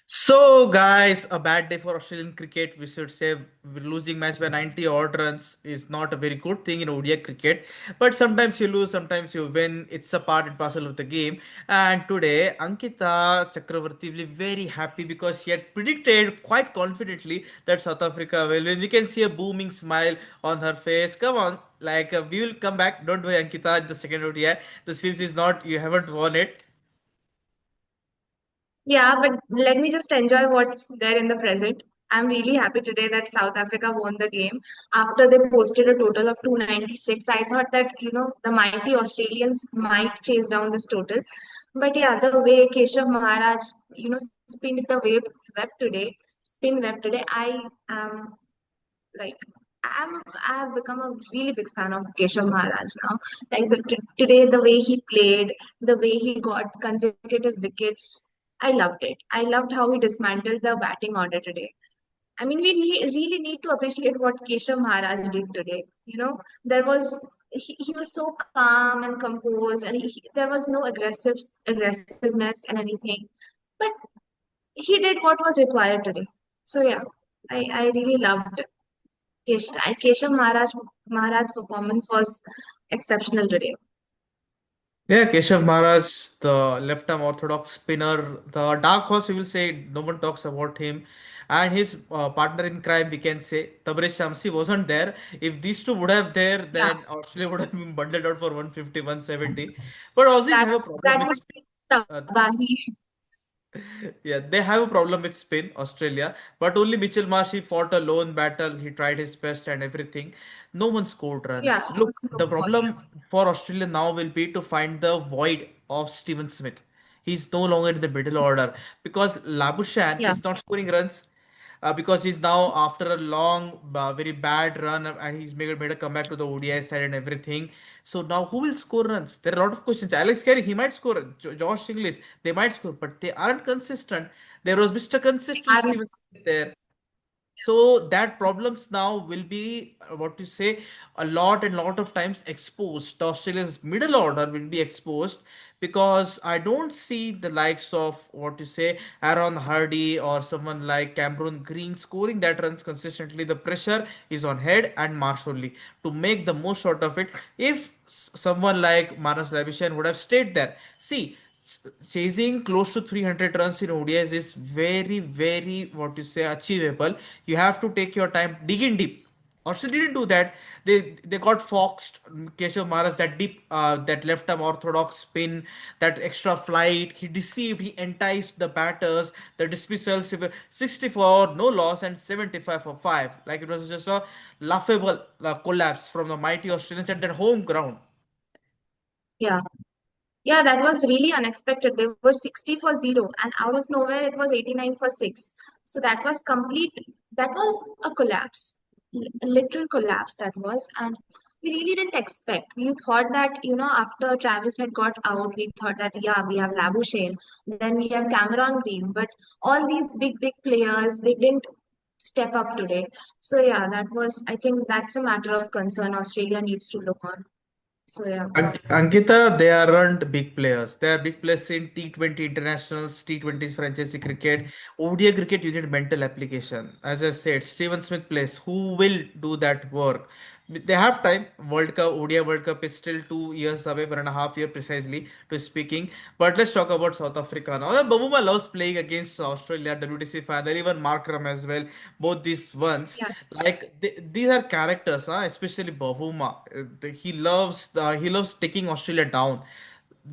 So, guys, a bad day for Australian cricket. We should say losing match by 90 odd runs is not a very good thing in ODI cricket. But sometimes you lose, sometimes you win. It's a part and parcel of the game. And today, Ankita Chakrvarthy will be very happy because she had predicted quite confidently that South Africa will win. We can see a booming smile on her face. Come on, we will come back. Don't worry, Ankita. In the second ODI, the series is not. You haven't won it. Yeah, but let me just enjoy what's there in the present. I'm really happy today that South Africa won the game. After they posted a total of 296, I thought that, the mighty Australians might chase down this total. But yeah, the way Keshav Maharaj, spinned the web today, spin web today, I am like, I have become a really big fan of Keshav Maharaj now. Like today, the way he played, the way he got consecutive wickets, I loved it. I loved how he dismantled the batting order today. I mean, really need to appreciate what Keshav Maharaj did today. There was he was so calm and composed, and there was no aggressiveness and anything. But he did what was required today. So yeah, I really loved Keshav Maharaj's performance was exceptional today. Yeah, Keshav Maharaj, the left-arm orthodox spinner, the dark horse, we will say, no one talks about him. And his partner in crime, we can say, Tabraiz Shamsi wasn't there. If these two would have there, Yeah, then Australia would have been bundled out for 150, 170. But Aussies that have a problem that with would spin. be Uh, Tabahi. yeah, they have a problem with spin, Australia. But only Mitchell Marsh, he fought a lone battle. He tried his best and everything. No one scored Yeah, runs. it Look, was no the ball. problem for Australia now will be to find the void of Steven Smith. He's no longer in the middle order because Labuschagne Yeah, is not scoring runs because he's now after a long, very bad run and he's made a comeback to the ODI side and everything. So now who will score runs? There are a lot of questions. Alex Carey, he might score. Josh Inglis, they might score, but they aren't consistent. There was Mr. they Consistent aren't. Steven Smith there. So that problems now will be what to say a lot and lot of times exposed. Australia's middle order will be exposed because I don't see the likes of what to say Aaron Hardy or someone like Cameron Green scoring that runs consistently. The pressure is on Head and Marsh only to make the most out of it. If someone like Manas Labuschagne would have stayed there, see chasing close to 300 runs in ODIs is very, very, what you say, achievable. You have to take your time, dig in deep. Australia didn't do that. They got foxed. Keshav Maharaj that deep, that left arm orthodox spin, that extra flight. He deceived. He enticed the batters. The dismissals 64 no loss and 75 for five. Like it was just a laughable collapse from the mighty Australians at their home ground. Yeah, yeah, that was really unexpected. They were 60 for 0, and out of nowhere, it was 89 for 6. So that was complete, that was a collapse, a literal collapse that was. And we really didn't expect. We thought that, after Travis had got out, we thought that, yeah, we have Labuschagne, then we have Cameron Green, but all these big players, they didn't step up today. So, yeah, I think that's a matter of concern Australia needs to look on. So, yeah. Ankita, they aren't big players. They are big players in T20 internationals, T20s franchise cricket. ODI cricket, you need mental application. As I said, Steven Smith plays. Who will do that work? They have time. World Cup, ODI World Cup is still 2 years away, 1.5 year precisely to speaking. But let's talk about South Africa now. Bavuma loves playing against Australia, WTC final, even Markram as well. Both these ones. Yeah. These are characters, huh? Especially Bavuma. He loves taking Australia down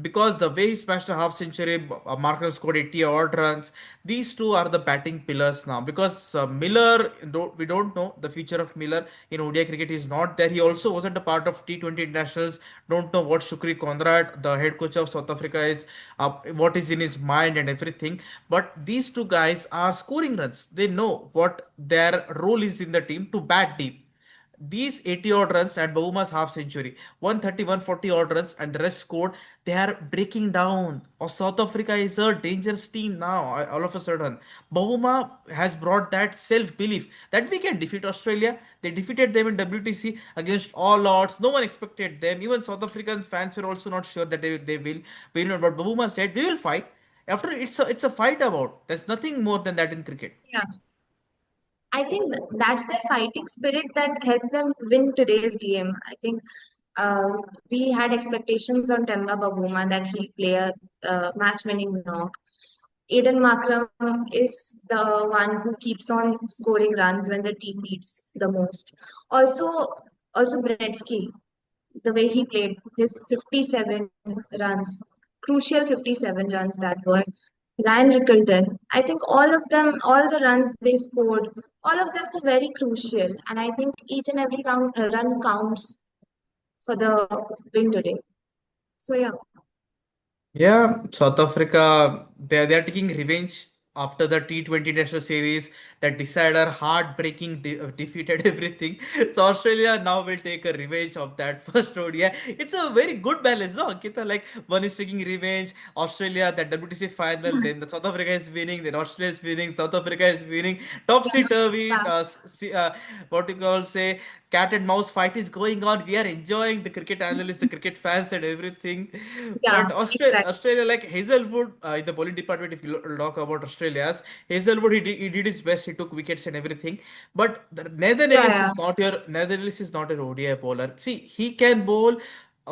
because the way he smashed a half century, Markram scored 80 odd runs. These two are the batting pillars now because Miller, we don't know the future of Miller in ODI cricket is not there. He also wasn't a part of T20 internationals. Don't know what Shukri Conrad, the head coach of South Africa, is what is in his mind and everything. But these two guys are scoring runs. They know what their role is in the team to bat deep. These 80 odd runs and Bavuma's half century, 130, 140 odd runs, and the rest scored. They are breaking down. Or South Africa is a dangerous team now, all of a sudden. Bavuma has brought that self belief that we can defeat Australia. They defeated them in WTC against all odds. No one expected them. Even South African fans were also not sure that they will win. But Bavuma said, we will fight. After it's a fight about. There's nothing more than that in cricket. Yeah. I think that's the fighting spirit that helped them win today's game. I think we had expectations on Temba Bavuma that he'll play a match-winning knock. Aiden Markram is the one who keeps on scoring runs when the team needs the most. Also, also Gretzky, the way he played, his 57 runs, crucial 57 runs that were. Ryan Rickelton, I think all of them, all the runs they scored, all of them were very crucial. And I think each and every run counts for the win today. So yeah, Yeah, South Africa, they're taking revenge after the T20 National Series. That decider heartbreaking defeated everything. So Australia now will take a revenge of that first ODI. It's a very good balance, no, Ankita? Like one is taking revenge, Australia, that WTC final, then the South Africa is winning, then Australia is winning, South Africa is winning. Topsy yeah, turvy, yeah, what you call say, cat and mouse fight is going on. We are enjoying the cricket analysts, the cricket fans, and everything. yeah, But exactly. Australia, like Hazelwood, in the bowling department, if you talk about Australia's Hazelwood, he did his best. He took wickets and everything. But the Yeah, Netherlands yeah, is not your Netherlands is not an ODI bowler. See, he can bowl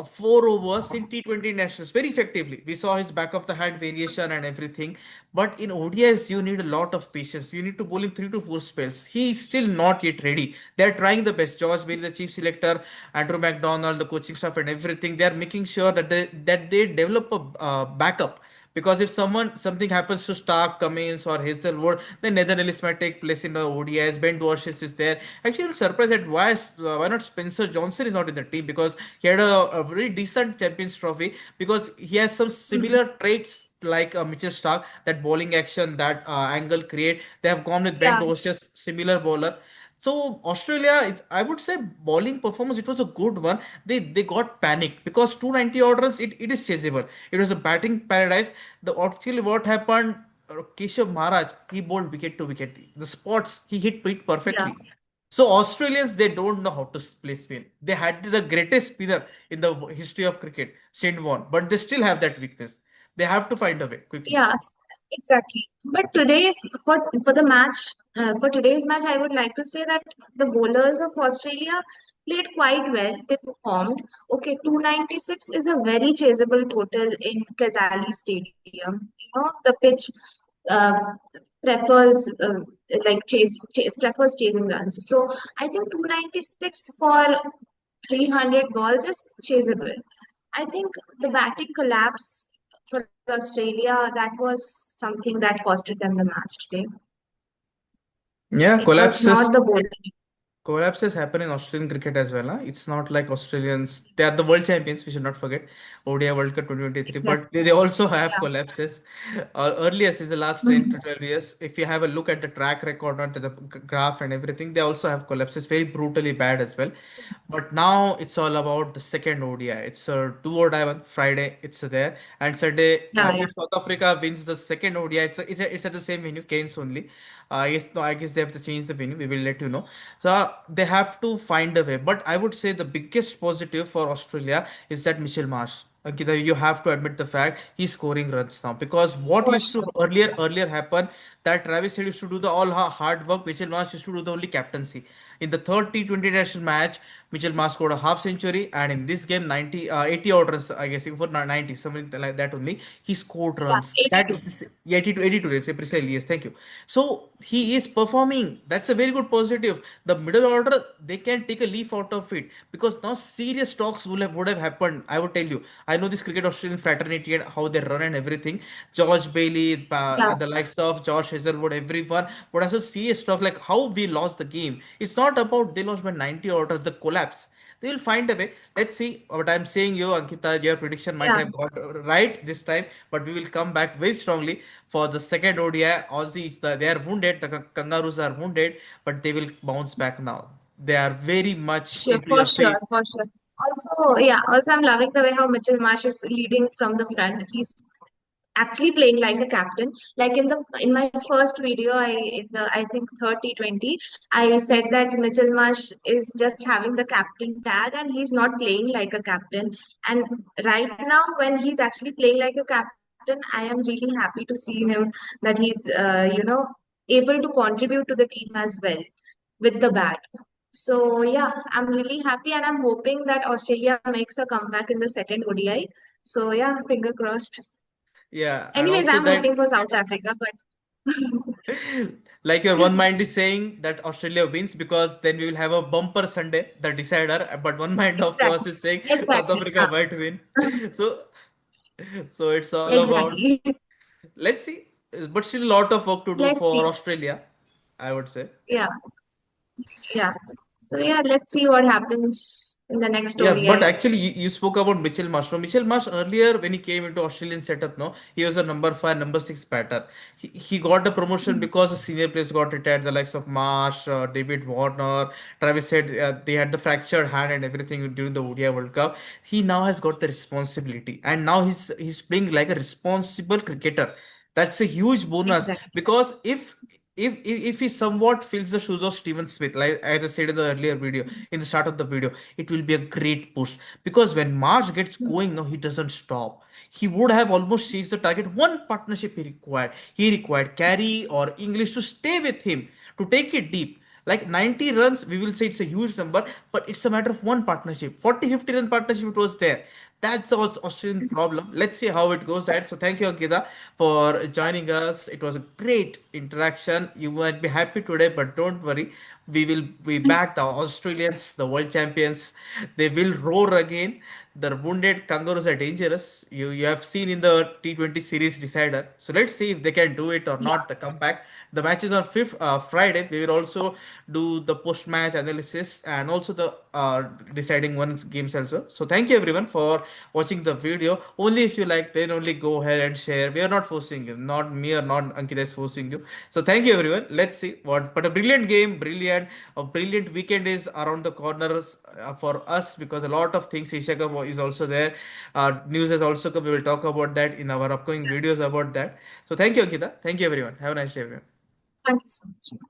4 overs in T20 nationals very effectively. We saw his back of the hand variation and everything. But in ODIs, you need a lot of patience. You need to bowl in 3 to 4 spells. He is still not yet ready. They're trying the best. George Bailey, the chief selector, Andrew McDonald, the coaching staff, and everything. They're making sure that they develop a backup. Because if something happens to Stark, Cummins, or Hazelwood, then Netherlands might take place in the ODIs. Ben Dwarshuis is there. Actually, I'm surprised that why not Spencer Johnson is not in the team, because he had a very decent Champions Trophy, because he has some mm, similar traits like Mitchell Stark, that bowling action, that angle create. They have gone with Ben yeah, Dwarshuis, similar bowler. So Australia, I would say bowling performance, it was a good one. They got panicked because 290 orders, it is chaseable. It was a batting paradise. The actually what happened, Keshav Maharaj, he bowled wicket to wicket. The spots he hit it yeah. perfectly. So Australians, they don't know how to play spin. They had the greatest spinner in the history of cricket, Shane Warne, but they still have that weakness. They have to find a way quickly. Yes, exactly. But today, for the match, for today's match, I would like to say that the bowlers of Australia played quite well. They performed. Okay, 296 is a very chaseable total in Kazali Stadium. The pitch uh, prefers prefers chasing runs. So I think 296 for 300 balls is chaseable. I think the batting collapse for Australia, that was something that costed them the match today. Yeah, It was not collapses. the bowling. Collapses happen in Australian cricket as well. Huh? It's not like Australians, they are the world champions, we should not forget. ODI World Cup 2023, but Exactly. they also have Yeah. collapses. Earlier, since the last 10 to Mhm. 12 years, if you have a look at the track record and the graph and everything, they also have collapses, very brutally bad as well. But now it's all about the second ODI. It's a two ODI one, Friday, it's there. And Sunday, Yeah, yeah, if South Africa wins the second ODI, it's at the same venue, Cairns only. Yes, no, I guess they have to change the venue. We will let you know. So they have to find a way. But I would say the biggest positive for Australia is that Mitchell Marsh. Ankita, you have to admit the fact he's scoring runs now, because what for used to sure. earlier happen, that Travis Head used to do the all hard work, Mitchell Marsh used to do the only captaincy. In the third T20 national match, Mitchell Marsh scored a half century, and in this game 80 odd runs, I guess, for 90, something like that only. He scored Yeah, runs. That 82. is 82 days, precisely. Yes, thank you. So he is performing. That's a very good positive. The middle order, they can take a leaf out of it, because now serious talks would have happened. I would tell you. I know this cricket Australian fraternity and how they run and everything. George Bailey, Yeah, the likes of Josh Hazelwood, everyone would have some serious talk like how we lost the game. It's not about they lost by 90 orders, the collapse. They will find a way. Let's see. What I'm saying, you, Ankita, your prediction might yeah, have got right this time, but we will come back very strongly for the second ODI. Aussies, they are wounded. The Kangaroos are wounded, but they will bounce back now. They are very much sure, for sure, fit. for sure. Also, yeah, also I'm loving the way how Mitchell Marsh is leading from the front. He's actually playing like a captain. Like in my first video, I think 30-20, I said that Mitchell Marsh is just having the captain tag and he's not playing like a captain. And right now, when he's actually playing like a captain, captain, I am really happy to see him that he's, able to contribute to the team as well with the bat. So yeah, I'm really happy and I'm hoping that Australia makes a comeback in the second ODI. So yeah, finger crossed. Yeah, and Anyways, also I'm that, rooting for South Africa, but like your one mind is saying that Australia wins because then we will have a bumper Sunday, the decider. But one mind of us exactly, is saying South exactly, Africa might win. So, so it's all about, exactly. let's see, but still a lot of work to do Let's for see. Australia, I would say. Yeah, yeah. So yeah, let's see what happens in the next Yeah, but ODI. actually, you spoke about Mitchell Marsh. So Mitchell Marsh earlier, when he came into Australian setup, no, he was a number five, number six batter. He got the promotion because the senior players got retired, the likes of Marsh, David Warner, Travis said they had the fractured hand and everything during the ODI World Cup. He now has got the responsibility, and now he's playing like a responsible cricketer. That's a huge bonus Exactly. because if he somewhat fills the shoes of Steven Smith, like as I said in the earlier video, in the start of the video, it will be a great push because when Marsh gets going, no, he doesn't stop. He would have almost chased the target. One partnership he required. He required Carey or English to stay with him to take it deep. Like 90 runs, we will say it's a huge number, but it's a matter of one partnership. 40, 50 run partnership, it was there. That's the Australian problem. Let's see how it goes. Right. So thank you, Ankita, for joining us. It was a great interaction. You might be happy today, but don't worry. We will be back. The Australians, the world champions, they will roar again. The wounded kangaroos are dangerous. You have seen in the T20 series decider. So let's see if they can do it or Yeah. not. The comeback. The match is on fifth Friday. We will also do the post match analysis and also the deciding one games also. So thank you everyone for watching the video. Only if you like, then only go ahead and share. We are not forcing you, not me or not Ankita is forcing you. So thank you everyone. Let's see what. But a brilliant game, a brilliant weekend is around the corners for us because a lot of things. Asia Cup is also there. News has also come. We will talk about that in our upcoming videos about that. So thank you, Ankita. Thank you everyone. Have a nice day, everyone. Thank you so much.